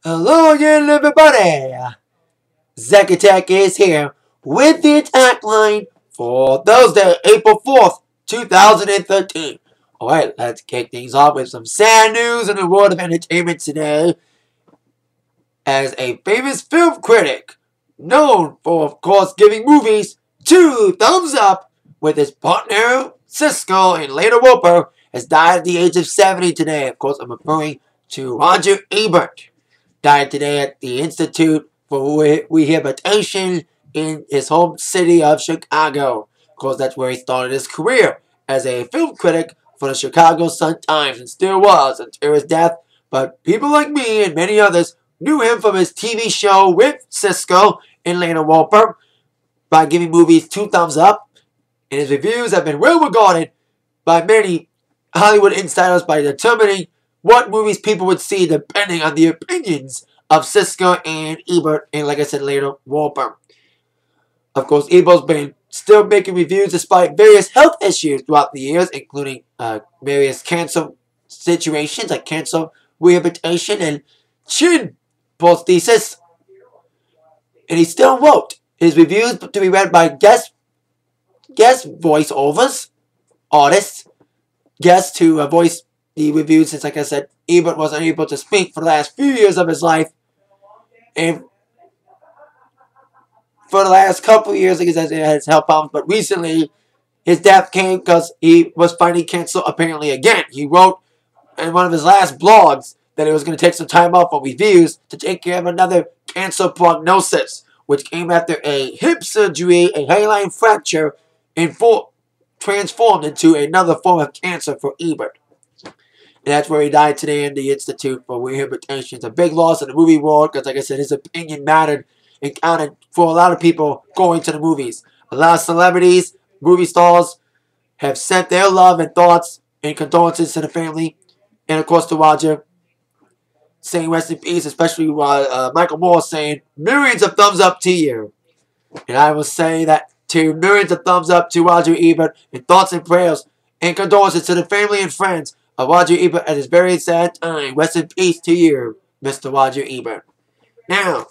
Hello again, everybody. Zack Attack is here with the attack line for Thursday, April 4th, 2013. Alright, let's kick things off with some sad news in the world of entertainment today. As a famous film critic, known for, of course, giving movies 2 thumbs up, with his partner Cisco and later Roper, has died at the age of 70 today. Of course, I'm referring to Roger Ebert. Died today at the Institute for Rehabilitation in his home city of Chicago. Of course, that's where he started his career as a film critic for the Chicago Sun-Times, and still was until his death. But people like me and many others knew him from his TV show with Cisco and Lena Wolper by giving movies 2 thumbs up, and his reviews have been well regarded by many Hollywood insiders by determining what movies people would see depending on the opinions of Cisco and Ebert, and like I said later, Wolper. Of course, Ebert's been still making reviews despite various health issues throughout the years, including various cancer situations like cancer rehabilitation and chin prosthesis. And he still wrote his reviews to be read by guest voiceovers, artists, guests to voice the reviews, since, like I said, Ebert was unable to speak for the last few years of his life. And for the last couple of years, like I said, he had his health problems. But recently, his death came because he was fighting cancer apparently again. He wrote in one of his last blogs that he was going to take some time off from reviews to take care of another cancer prognosis, which came after a hip surgery, a hairline fracture, and transformed into another form of cancer for Ebert. And that's where he died today in the Institute for Rehabilitation. It's a big loss in the movie world because, like I said, his opinion mattered and counted for a lot of people going to the movies. A lot of celebrities, movie stars, have sent their love and thoughts and condolences to the family. And, of course, to Roger, saying rest in peace, especially Michael Moore saying millions of thumbs up to you. And I will say that to millions of thumbs up to Roger Ebert, and thoughts and prayers and condolences to the family and friends of Roger Ebert at his very sad time. Rest in peace to you, Mr. Roger Ebert. Now,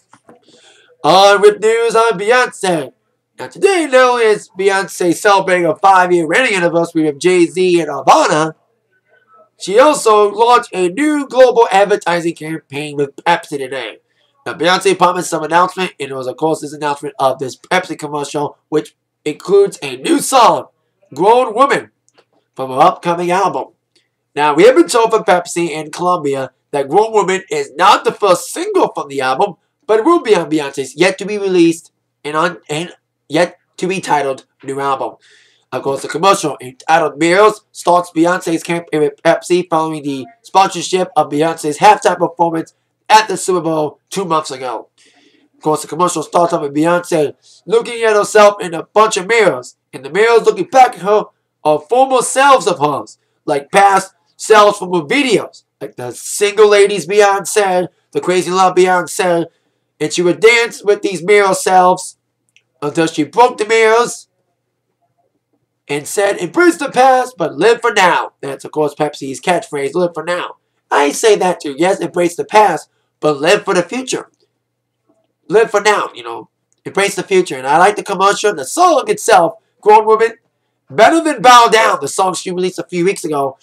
on with news on Beyonce. Now, today, not only is Beyonce celebrating a 5-year wedding anniversary with Jay-Z and Havana, she also launched a new global advertising campaign with Pepsi today. Now, Beyonce promised some announcement, and it was, of course, this announcement of this Pepsi commercial, which includes a new song, Grown Woman, from her upcoming album. Now, we have been told from Pepsi and Columbia that Grown Woman is not the first single from the album, but it will be on Beyonce's yet-to-be-released and yet-to-be-titled new album. Of course, the commercial entitled Mirrors starts Beyonce's campaign with Pepsi following the sponsorship of Beyonce's halftime performance at the Super Bowl 2 months ago. Of course, the commercial starts off with Beyonce looking at herself in a bunch of mirrors, and the mirrors looking back at her are former selves of hers, like past selves from her videos, like the Single Ladies Beyonce, the Crazy Love Beyonce, and she would dance with these mirror selves until she broke the mirrors and said, embrace the past, but live for now. That's, of course, Pepsi's catchphrase, live for now. I say that too. Yes, embrace the past, but live for the future. Live for now, Embrace the future. And I like the commercial, the song itself, Grown Woman, better than Bow Down, the song she released a few weeks ago.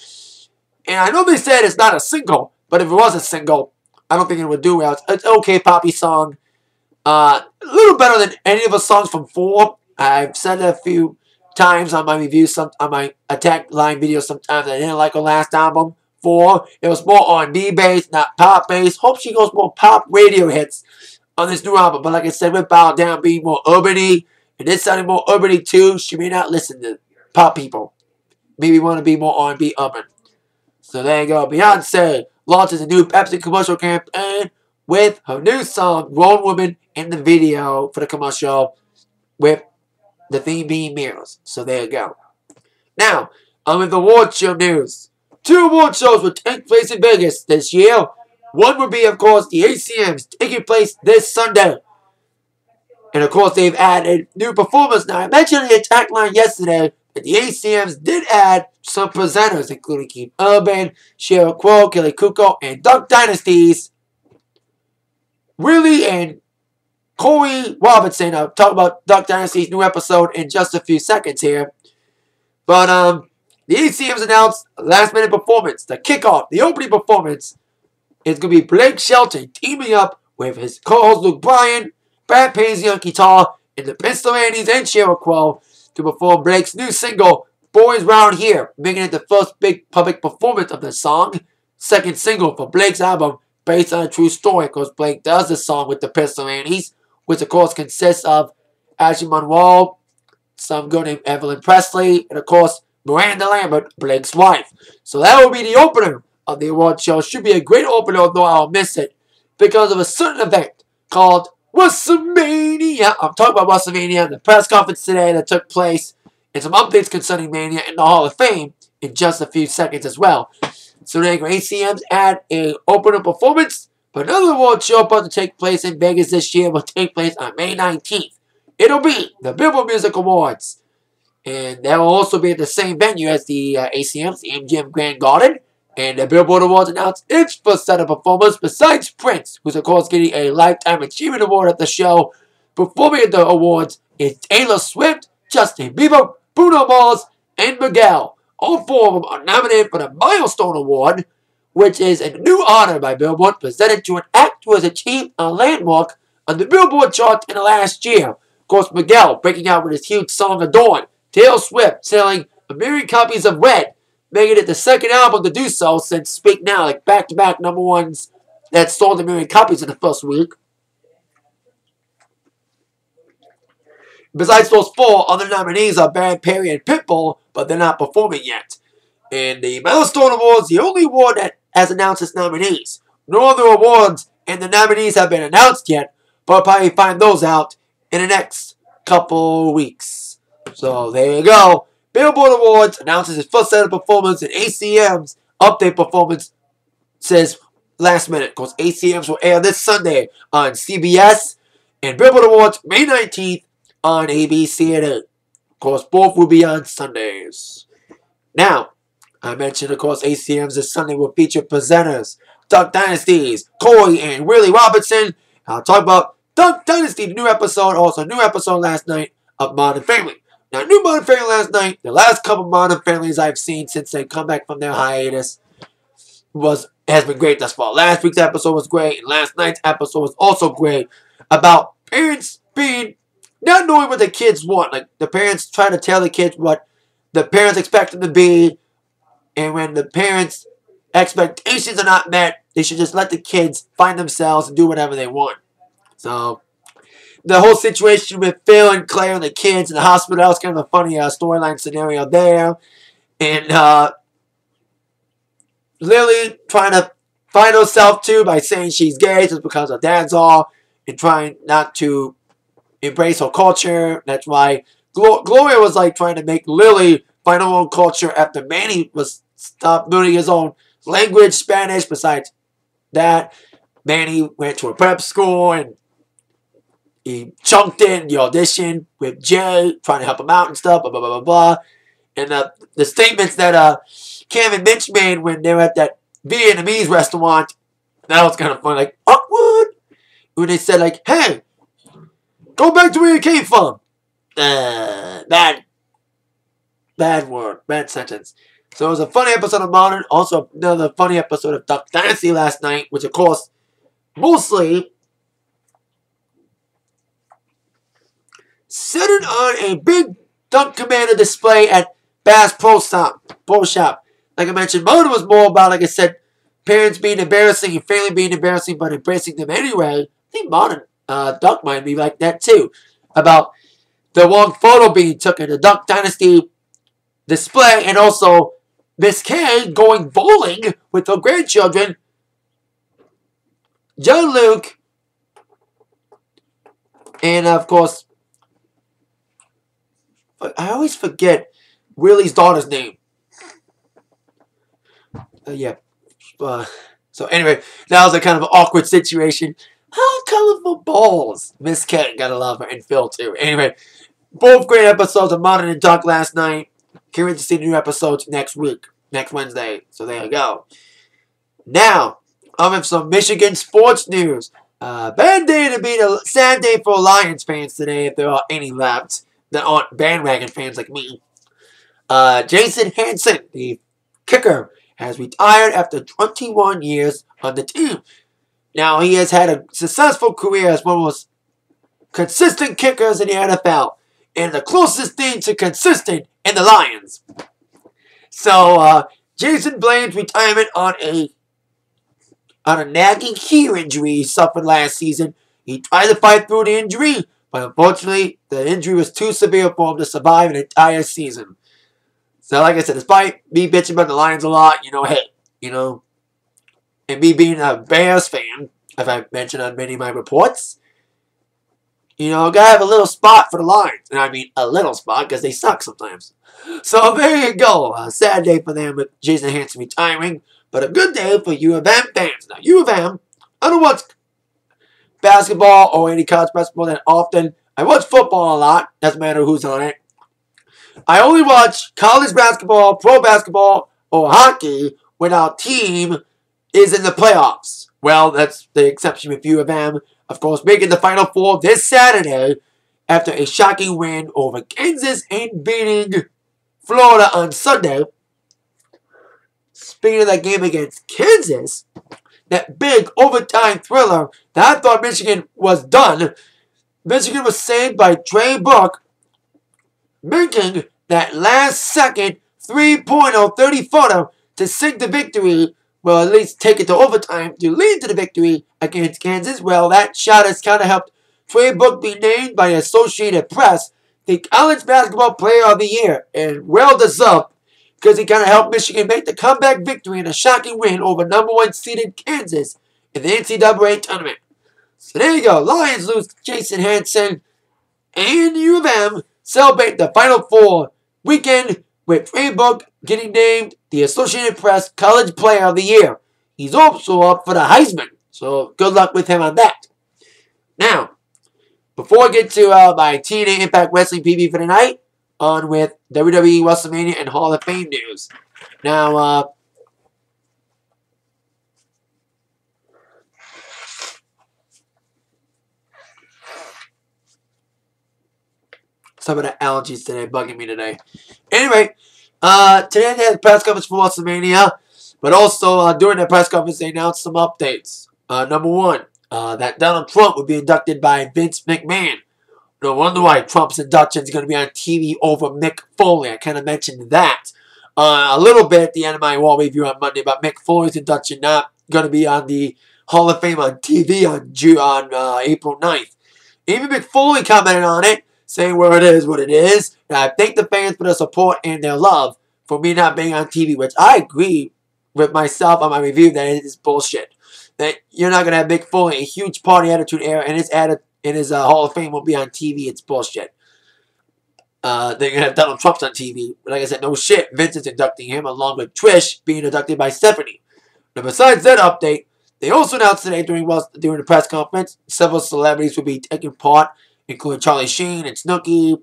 And I know they said it's not a single, but if it was a single, I don't think it would do well. It's an okay poppy song. A little better than any of the songs from 4. I've said it a few times on my reviews, on my attack line videos sometimes. I didn't like her last album, 4. It was more R&B based, not pop based. Hope she goes more pop radio hits on this new album. But like I said, with Bow Down being more urban-y, and this sounding more urban-y too, she may not listen to pop people. Maybe want to be more R&B urban. So there you go. Beyonce launches a new Pepsi commercial campaign with her new song, Grown Woman, in the video for the commercial, with the theme being mirrors. So there you go. Now, on with the award show news. 2 award shows will take place in Vegas this year. One will be, of course, the ACMs, taking place this Sunday. And, of course, they've added new performers. Now, I mentioned in the attack line yesterday that the ACMs did add some presenters, including Keith Urban, Cheryl Crow, Kelly Kuko, and Duck Dynasties Willie and Corey Robertson. I'll talk about Duck Dynasty's new episode in just a few seconds here. But the ACMs announced a last-minute performance. The kickoff, the opening performance, is going to be Blake Shelton teaming up with his co-host Luke Bryan, Brad Paisley on guitar, and the Pennsylvanians and Jericho to perform Blake's new single, Boys Round Here, making it the first big public performance of the song. Second single for Blake's album, based on a true story, because Blake does the song with the Pennsylvanians, which of course consists of Ashley Monroe, some girl named Evelyn Presley, and of course Miranda Lambert, Blake's wife. So that will be the opener of the award show. Should be a great opener, although I'll miss it because of a certain event called WrestleMania. I'm talking about WrestleMania, the press conference today that took place, and some updates concerning Mania and the Hall of Fame in just a few seconds as well. So there you go. ACMs add a opener performance. But another award show about to take place in Vegas this year will take place on May 19th. It'll be the Billboard Music Awards. And that will also be at the same venue as the ACMs, the MGM Grand Garden. And the Billboard Awards announced its first set of performers besides Prince, who's of course getting a Lifetime Achievement Award at the show. Performing at the awards is Taylor Swift, Justin Bieber, Bruno Mars, and Miguel. All four of them are nominated for the Milestone Award, which is a new honor by Billboard presented to an act who has achieved a landmark on the Billboard chart in the last year. Of course, Miguel breaking out with his huge song Adorn. Taylor Swift selling 1 million copies of Red, making it the second album to do so since Speak Now, like back-to-back number ones that sold 1 million copies in the first week. Besides those four, other nominees are Barry Perry and Pitbull, but they're not performing yet. And the Milestone Awards, the only award that has announced its nominees. No other awards and the nominees have been announced yet, but I'll probably find those out in the next couple weeks. So there you go. Billboard Awards announces its first set of performance, and ACM's update performance says last minute. Of course, ACMs will air this Sunday on CBS, and Billboard Awards May 19th on ABC at 8. Of course, both will be on Sundays. Now, I mentioned, of course, ACMs this Sunday will feature presenters Duck Dynasty's Corey and Willie Robertson. I'll talk about Duck Dynasty, the new episode, also new episode last night of Modern Family. Now, new Modern Family last night, the last couple Modern Families I've seen since they come back from their hiatus has been great thus far. Last week's episode was great, and last night's episode was also great about parents not knowing what the kids want. Like, the parents trying to tell the kids what the parents expect them to be, and when the parents' expectations are not met, they should just let the kids find themselves and do whatever they want. So, the whole situation with Phil and Claire and the kids in the hospital, that was kind of a funny storyline scenario there. And Lily trying to find herself too by saying she's gay just because her dad's all, and trying not to embrace her culture. That's why Gloria was like trying to make Lily find her own culture after Manny was stopped learning his own language, Spanish. Besides that, Manny went to a prep school and he chunked in the audition with Jay, trying to help him out and stuff, blah, blah, blah, blah, blah. And the statements that Cam and Mitch made when they were at that Vietnamese restaurant, that was kind of fun. Like, awkward. When they said, like, hey, go back to where you came from. Bad word. Bad sentence. So it was a funny episode of Modern. Also, another funny episode of Duck Dynasty last night, which, of course, mostly centered on a big Duck Commander display at Bass Pro Shop. Like I mentioned, Modern was more about, like I said, parents being embarrassing and family being embarrassing, but embracing them anyway. I think Modern Duck might be like that too. About the wrong photo being taken in the Duck Dynasty display, and also Miss K going bowling with her grandchildren, John Luke, and of course, I always forget Willie's daughter's name. So anyway, that was a kind of awkward situation. How colorful balls. Miss K, gotta love her, and Phil too. Anyway, both great episodes of Modern and Duck last night. Can't wait to see the new episodes next week, next Wednesday. So there you go. Now, I'm with some Michigan sports news. Bad day to be a sad day for Lions fans today, if there are any left that aren't bandwagon fans like me. Jason Hanson, the kicker, has retired after 21 years on the team. Now, he has had a successful career as one of the most consistent kickers in the NFL, and the closest thing to consistent in the Lions. So, Jason blames retirement on a nagging heel injury he suffered last season. He tried to fight through the injury, but unfortunately, the injury was too severe for him to survive an entire season. So, like I said, despite me bitching about the Lions a lot, and me being a Bears fan, as I've mentioned on many of my reports, gotta have a little spot for the Lions. And I mean a little spot, because they suck sometimes. So, there you go. A sad day for them with Jason Hanson retiring. But a good day for U of M fans. Now, U of M, I don't watch basketball or any college basketball that often. I watch football a lot. Doesn't matter who's on it. I only watch college basketball, pro basketball, or hockey when our team is in the playoffs. Well, that's the exception with U of M. Of course, making the Final Four this Saturday after a shocking win over Kansas and beating Florida on Sunday. Speaking of that game against Kansas, that big overtime thriller that I thought Michigan was done. Michigan was saved by Trey Burke making that last-second 3-pointer, 30-footer to sink the victory, well, at least take it to overtime to lead to the victory against Kansas. Well, that shot has kind of helped Trey Burke be named by the Associated Press the College Basketball Player of the Year, and well-deserved, because he kind of helped Michigan make the comeback victory in a shocking win over number 1 seeded Kansas in the NCAA tournament. So there you go. Lions lose Jason Hanson, and U of M celebrate the Final Four weekend with Trey Burke getting named the Associated Press College Player of the Year. He's also up for the Heisman, so good luck with him on that. Now, before I get to my TNA Impact Wrestling preview for tonight, on with WWE WrestleMania and Hall of Fame news. Now, some of the allergies today bugging me today. Anyway, today they had a press conference for WrestleMania, but also during the press conference they announced some updates. Number one, that Donald Trump would be inducted by Vince McMahon. No wonder why Trump's induction is going to be on TV over Mick Foley. I kind of mentioned that a little bit at the end of my Raw review on Monday about Mick Foley's induction not going to be on the Hall of Fame on TV on April 9th. Even Mick Foley commented on it, saying where it is what it is. And I thank the fans for their support and their love for me not being on TV, which I agree with myself on my review that it is bullshit. That you're not going to have Mick Foley, a huge party attitude era, and his Hall of Fame will be on TV. It's bullshit. They're going to have Donald Trump on TV. But like I said, no shit. Vince is inducting him along with Trish being inducted by Stephanie. Now, besides that update, they also announced today during the press conference, several celebrities will be taking part, including Charlie Sheen and Snooki,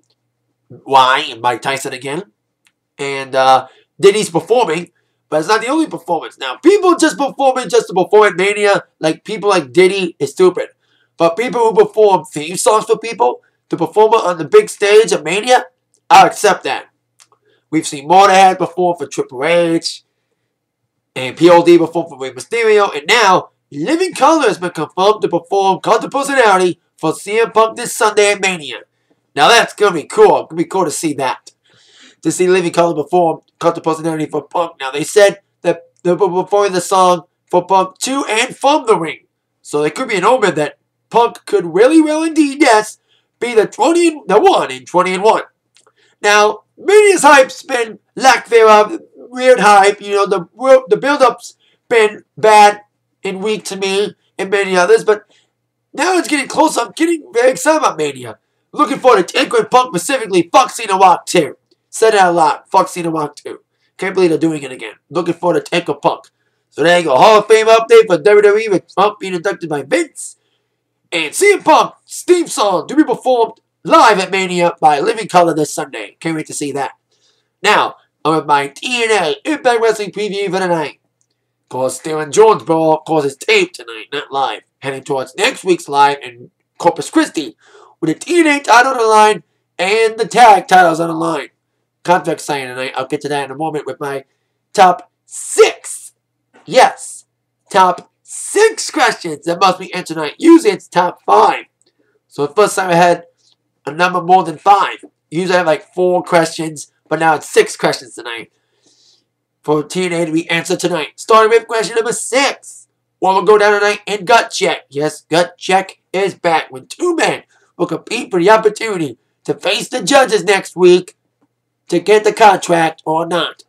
and Mike Tyson again. And Diddy's performing, but it's not the only performance. Now, people just performing just to perform at Mania, like people like Diddy, is stupid. But people who perform theme songs for people to perform on the big stage of Mania, I'll accept that. We've seen Motorhead perform for Triple H, and POD perform for Rey Mysterio, and now Living Colour has been confirmed to perform Cult of Personality for CM Punk this Sunday at Mania. Now that's going to be cool. It's going to be cool to see that. To see Living Colour perform Cult of Personality for Punk. Now they said that they'll be performing the song for Punk to and from the ring. So there could be an omen that Punk could really well indeed, yes, be the 1 in 20-1. Now, Mania's hype's been lack thereof, weird hype. The build-up's been bad and weak to me and many others, but now it's getting close. I'm getting very excited about Mania. Looking forward to Taker and Punk, specifically Fuck Cena Walk 2. Said it out loud, Fuck Cena Walk 2. Can't believe they're doing it again. Looking forward to Taker Punk. So there you go, Hall of Fame update for WWE with Trump being inducted by Vince. And CM Punk's theme song to be performed live at Mania by Living Colour this Sunday. Can't wait to see that. Now, I'm with my TNA Impact Wrestling preview for tonight. Of course, still in Jonesboro. Of course, it's taped tonight, not live. heading towards next week's live in Corpus Christi with the TNA title on the line and the tag titles on the line. Contract signing tonight. I'll get to that in a moment with my top 6. Yes, top 6 questions that must be answered tonight. Usually it's top 5. So the first time I had a number more than 5. Usually I have like 4 questions, but now it's 6 questions tonight for TNA to be answered tonight. Starting with question number 6. What will go down tonight in Gut Check? Yes, Gut Check is back when 2 men will compete for the opportunity to face the judges next week to get the contract or not.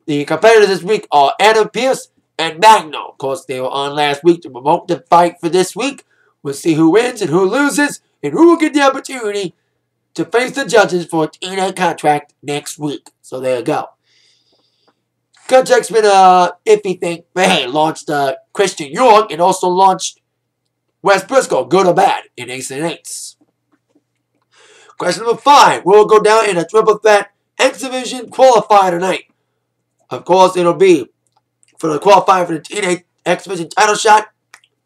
The competitors this week are Adam Pearce and Magno. Of course, they were on last week to promote the fight for this week. We'll see who wins and who loses and who will get the opportunity to face the judges for a TNA contract next week. So there you go. Contract's been a iffy thing, but hey, launched Christian York and also launched Wes Briscoe, good or bad, in Ace and Eights. Question number 5. We'll go down in a triple threat X Division qualifier tonight. Of course, it'll be for the qualifier for the TNA X Division title shot.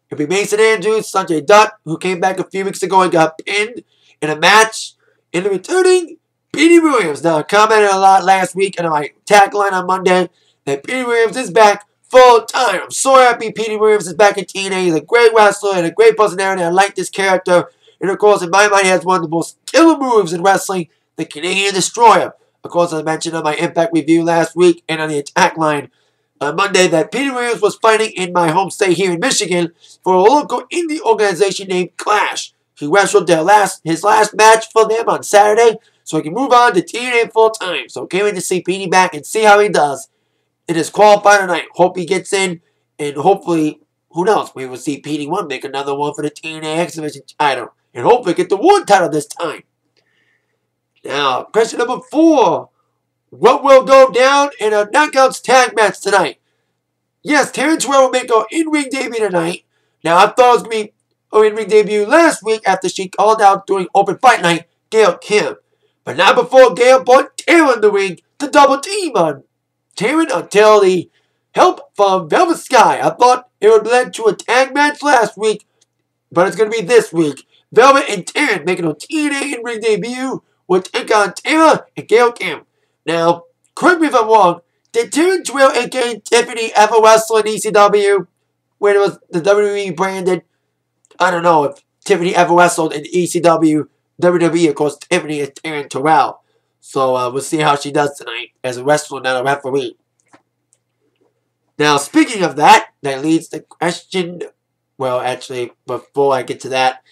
It'll be Mason Andrews, Sanjay Dutt, who came back a few weeks ago and got pinned in a match. And the returning Petey Williams. Now, I commented a lot last week on my tagline on Monday that Petey Williams is back full time. I'm so happy Petey Williams is back in TNA. He's a great wrestler and a great personality. I like this character. And of course, in my mind, he has one of the most killer moves in wrestling, the Canadian Destroyer. Of course, I mentioned on my Impact review last week and on the Atakline on Monday that Petey Williams was fighting in my home state here in Michigan for a local indie organization named Clash. He wrestled his last match for them on Saturday, so he can move on to TNA full time. So can't wait to see Petey back and see how he does in his qualifier tonight. Hope he gets in, and hopefully, who knows, we will see Petey One make another one for the TNA X Division title, and hopefully get the one title this time. Now, question number 4. What will go down in a Knockouts tag match tonight? Yes, Terrence Terrell will make her in-ring debut tonight. Now, I thought it was going to be her in-ring debut last week after she called out during Open Fight Night Gail Kim. But not before Gail brought Taryn in the ring to double team on Taryn until the help from Velvet Sky. I thought it would lead to a tag match last week, but it's going to be this week. Velvet and Taryn making a TNA in-ring debut will take on Tara and Gail Kim. Now, correct me if I'm wrong, did Taryn Terrell and Tiffany ever wrestle in ECW when it was the WWE branded? I don't know if Tiffany ever wrestled in ECW, WWE. Of course, Tiffany is Taryn Terrell. So we'll see how she does tonight as a wrestler, not a referee. Now, speaking of that, that leads to question, well, actually, before I get to that,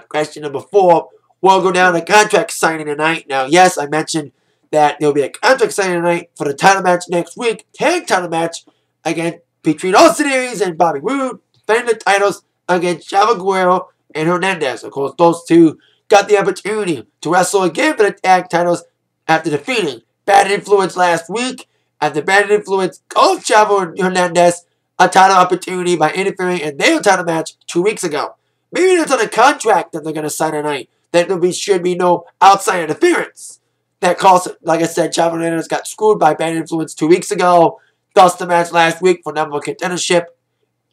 question number 4, we'll go down to contract signing tonight. Now, yes, I mentioned that there'll be a contract signing tonight for the title match next week, tag title match, again, between Austin Aries and Bobby Roode, defending the titles against Chavo Guerrero and Hernandez. Of course, those two got the opportunity to wrestle again for the tag titles after defeating Bad Influence last week. After Bad Influence called Chavo and Hernandez a title opportunity by interfering in their title match 2 weeks ago. Maybe that's on a contract that they're going to sign tonight. That there should be no outside interference. That caused, like I said, Chavo Hernandez got screwed by Bad Influence 2 weeks ago. Lost the match last week for number 1 contendership.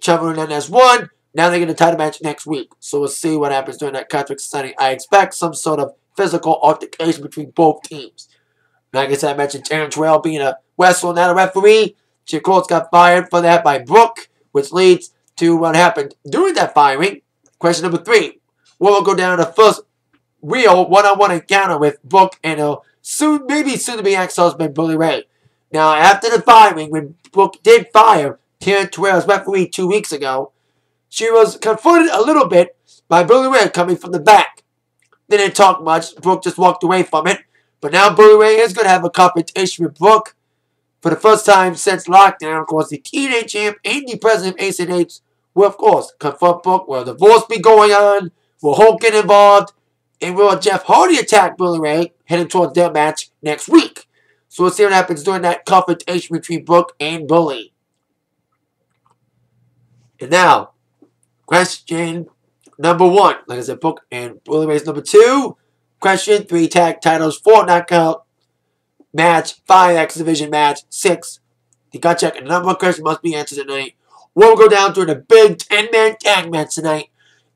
Chavo Hernandez won. Now they get a title match next week. So we'll see what happens during that contract signing. I expect some sort of physical altercation between both teams. Like I said, I mentioned Terrence Terrell being a wrestler, not a referee. She, of course, got fired for that by Brooke, which leads to what happened during that firing. Question number 3. We'll go down to the first real one-on-one encounter with Brooke and her maybe soon-to-be ex-husband, Bully Ray. Now, after the firing, when Brooke did fire Terrence Terrell's referee 2 weeks ago, she was confronted a little bit by Bully Ray coming from the back. They didn't talk much. Brooke just walked away from it. But now Bully Ray is going to have a confrontation with Brooke for the first time since lockdown. Of course, the TNA champ and the president of Ace and Eights will, of course, confront Brooke. Will a divorce be going on? Will Hulk get involved? And will Jeff Hardy attack Bully Ray heading towards their match next week? So we'll see what happens during that confrontation between Brooke and Bully. And now, question number 1. Like I said, Brooke and Bully Ray's number 2. Question 3, tag titles, 4 knockout match, 5 X Division match, 6. The gut check and number 1 question must be answered tonight. We'll go down to the big 10-man tag match tonight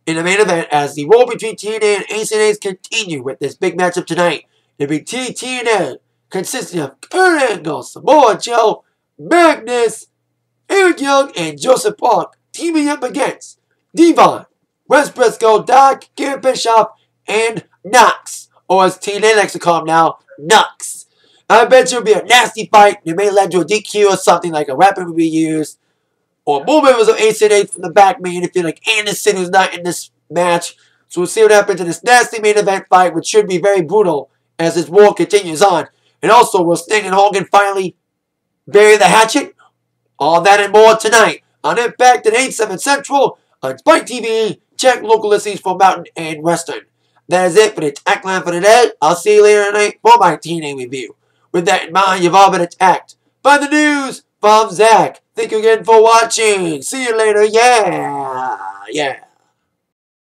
in the main event as the war between TNA and Ace and Ace continue with this big matchup tonight. It'll be TNA consisting of Kurt Angle, Samoa Joe, Magnus, Eric Young, and Joseph Park teaming up against Devon, Wes Briscoe, Doc, Garrett Bischoff, and Knox, or as TNA likes to call him now, Knox. I bet you it'll be a nasty fight. It may lead to a DQ or something like a weapon will be used. Or more members of Ace and Ace from the back may interfere like Anderson, who's not in this match. So we'll see what happens in this nasty main event fight, which should be very brutal as this war continues on. And also, will Sting and Hogan finally bury the hatchet? All that and more tonight on Impact at 8/7 Central on Spike TV. Check local listings for Mountain and Western. That is it for the Atakline for today. I'll see you later tonight for my TNA review. With that in mind, you've all been attacked by the news from Zach. Thank you again for watching. See you later. Yeah.